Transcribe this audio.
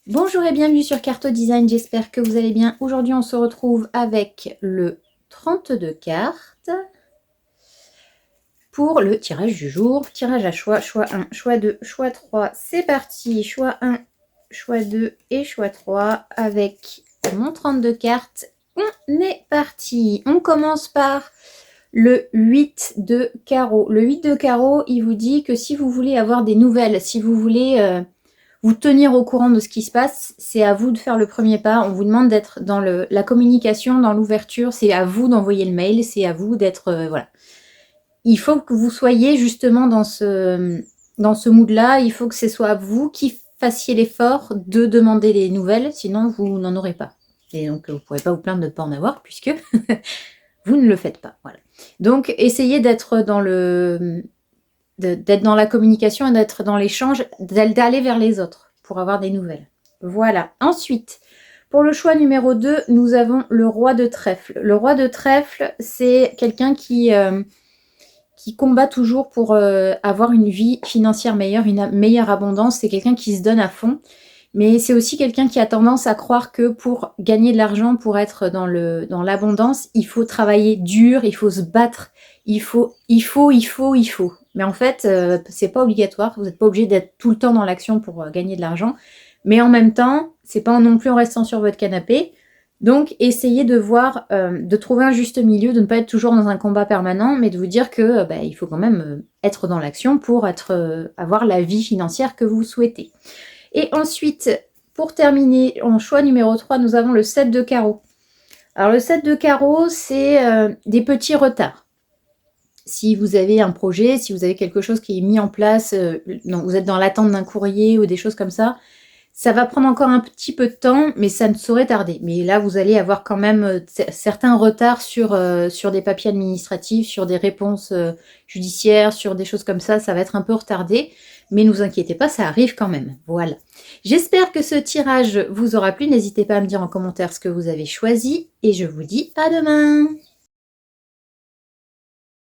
Bonjour et bienvenue sur Carto Design, j'espère que vous allez bien. Aujourd'hui on se retrouve avec le 32 cartes pour le tirage du jour. Tirage à choix, choix 1, choix 2, choix 3, c'est parti. Choix 1, choix 2 et choix 3 avec mon 32 cartes. On est parti. On commence par le 8 de carreau. Le 8 de carreau, il vous dit que si vous voulez avoir des nouvelles, si vous voulez vous tenir au courant de ce qui se passe, c'est à vous de faire le premier pas. On vous demande d'être dans la communication, dans l'ouverture, c'est à vous d'envoyer le mail, c'est à vous d'être... voilà. Il faut que vous soyez justement dans ce mood-là, il faut que ce soit vous qui fassiez l'effort de demander les nouvelles, sinon vous n'en aurez pas. Et donc vous ne pourrez pas vous plaindre de ne pas en avoir, puisque vous ne le faites pas. Voilà. Donc essayez d'être dans d'être dans la communication et d'être dans l'échange, d'aller vers les autres pour avoir des nouvelles. Voilà. Ensuite, pour le choix numéro 2, nous avons le roi de trèfle. Le roi de trèfle, c'est quelqu'un qui combat toujours pour avoir une vie financière meilleure, une meilleure abondance. C'est quelqu'un qui se donne à fond. Mais c'est aussi quelqu'un qui a tendance à croire que pour gagner de l'argent, pour être dans l'abondance, il faut travailler dur, il faut se battre, il faut. Mais en fait, c'est pas obligatoire. Vous n'êtes pas obligé d'être tout le temps dans l'action pour gagner de l'argent. Mais en même temps, c'est pas non plus en restant sur votre canapé. Donc, essayez de voir, de trouver un juste milieu, de ne pas être toujours dans un combat permanent, mais de vous dire que il faut quand même être dans l'action pour avoir la vie financière que vous souhaitez. Et ensuite, pour terminer, en choix numéro 3, nous avons le 7 de carreau. Alors, le 7 de carreau, c'est des petits retards. Si vous avez un projet, si vous avez quelque chose qui est mis en place, vous êtes dans l'attente d'un courrier ou des choses comme ça va prendre encore un petit peu de temps, mais ça ne saurait tarder. Mais là, vous allez avoir quand même certains retards sur des papiers administratifs, sur des réponses judiciaires, sur des choses comme ça va être un peu retardé. Mais ne vous inquiétez pas, ça arrive quand même. Voilà. J'espère que ce tirage vous aura plu. N'hésitez pas à me dire en commentaire ce que vous avez choisi. Et je vous dis à demain!